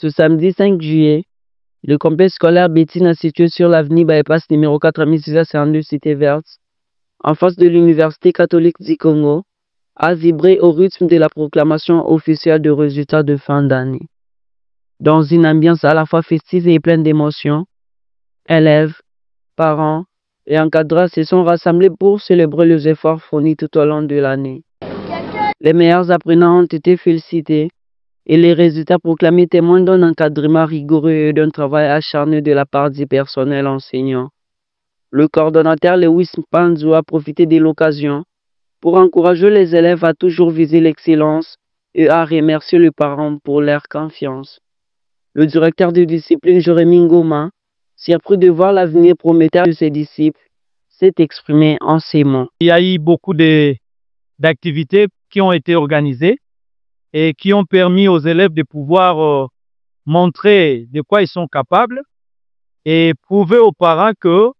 Ce samedi 5 juillet, le complexe scolaire Bettina situé sur l'avenue Bypass numéro 4652 Cité Verte, en face de l'Université catholique du Congo, a vibré au rythme de la proclamation officielle de résultats de fin d'année. Dans une ambiance à la fois festive et pleine d'émotions, élèves, parents et encadrants se sont rassemblés pour célébrer les efforts fournis tout au long de l'année. Les meilleurs apprenants ont été félicités et les résultats proclamés témoignent d'un encadrement rigoureux et d'un travail acharné de la part du personnel enseignant. Le coordonnateur Lewis Mpanzu a profité de l'occasion pour encourager les élèves à toujours viser l'excellence et à remercier les parents pour leur confiance. Le directeur de discipline Jérémy Ngoma, surpris de voir l'avenir prometteur de ses disciples, s'est exprimé en ces mots. Il y a eu beaucoup d'activités qui ont été organisées et qui ont permis aux élèves de pouvoir montrer de quoi ils sont capables et prouver aux parents que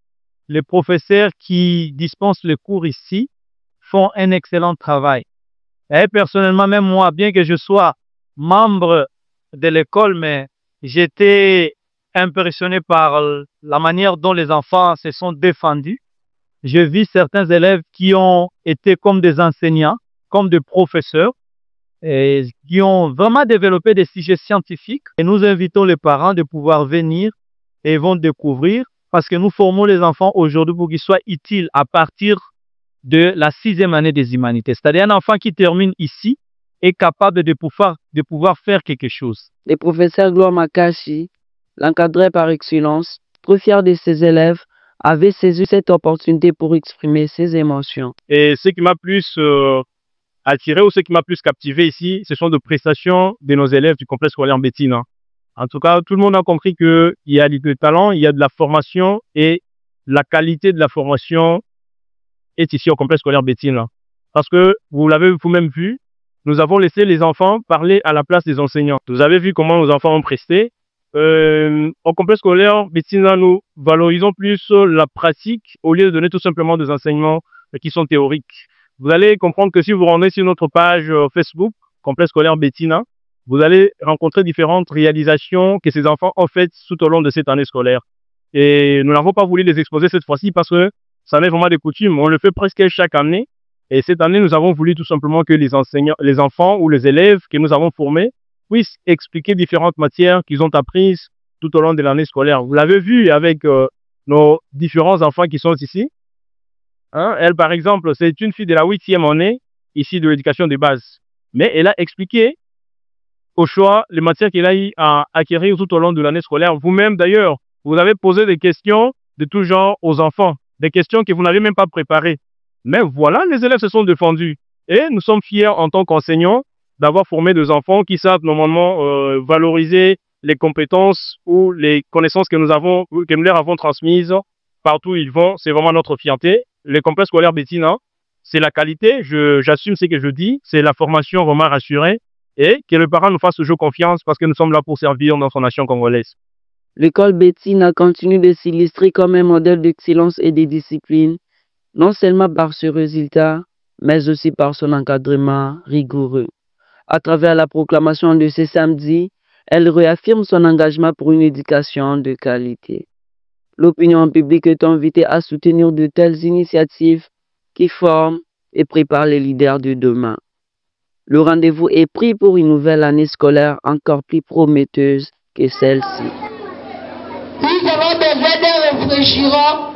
les professeurs qui dispensent les cours ici font un excellent travail. Et personnellement, même moi, bien que je sois membre de l'école, mais j'étais impressionné par la manière dont les enfants se sont défendus. Je vis certains élèves qui ont été comme des enseignants, comme des professeurs, et qui ont vraiment développé des sujets scientifiques. Et nous invitons les parents de pouvoir venir et vont découvrir, parce que nous formons les enfants aujourd'hui pour qu'ils soient utiles à partir de la 6e année des humanités. C'est-à-dire un enfant qui termine ici est capable de pouvoir faire quelque chose. Le professeur Gloire Makashi, l'encadré par excellence, trop fier de ses élèves, avait saisi cette opportunité pour exprimer ses émotions. Et ce qui m'a plus attiré ou ce qui m'a plus captivé ici, ce sont des prestations de nos élèves du complexe scolaire Bettina. En tout cas, tout le monde a compris qu'il y a du talent, il y a de la formation et la qualité de la formation est ici au complexe scolaire Bettina. Parce que vous l'avez vous-même vu, nous avons laissé les enfants parler à la place des enseignants. Vous avez vu comment nos enfants ont presté. Au complexe scolaire Bettina, nous valorisons plus la pratique au lieu de donner tout simplement des enseignements qui sont théoriques. Vous allez comprendre que si vous rendez sur notre page Facebook, complexe scolaire Bettina, vous allez rencontrer différentes réalisations que ces enfants ont faites tout au long de cette année scolaire. Et nous n'avons pas voulu les exposer cette fois-ci parce que ça n'est vraiment des coutumes. On le fait presque chaque année. Et cette année, nous avons voulu tout simplement que les enseignants, les enfants ou les élèves que nous avons formés puissent expliquer différentes matières qu'ils ont apprises tout au long de l'année scolaire. Vous l'avez vu avec nos différents enfants qui sont ici. Hein? Elle, par exemple, c'est une fille de la 8e année, ici de l'éducation de base. Mais elle a expliqué au choix les matières qu'elle a eu à acquérir tout au long de l'année scolaire. Vous-même, d'ailleurs, vous avez posé des questions de tout genre aux enfants. Des questions que vous n'avez même pas préparées. Mais voilà, les élèves se sont défendus. Et nous sommes fiers en tant qu'enseignants d'avoir formé des enfants qui savent normalement valoriser les compétences ou les connaissances que nous leur avons transmises partout où ils vont. C'est vraiment notre fierté. Le complexe scolaire Bettina, c'est la qualité. J'assume ce que je dis. C'est la formation vraiment rassurée. Et que les parents nous fassent toujours confiance parce que nous sommes là pour servir notre nation congolaise. L'école Bettina continue de s'illustrer comme un modèle d'excellence et de discipline, non seulement par ce résultat, mais aussi par son encadrement rigoureux. À travers la proclamation de ce samedi, elle réaffirme son engagement pour une éducation de qualité. L'opinion publique est invitée à soutenir de telles initiatives qui forment et préparent les leaders de demain. Le rendez-vous est pris pour une nouvelle année scolaire encore plus prometteuse que celle-ci. Nous avons besoin d'un réfrigérant,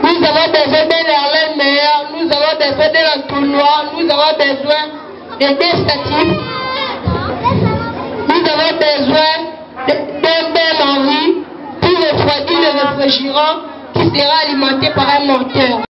nous avons besoin d'un air meilleur, nous avons besoin d'un entonnoir, nous avons besoin de deux statues, nous avons besoin d'un bain en riz pour refroidir le réfrigérant qui sera alimenté par un moteur.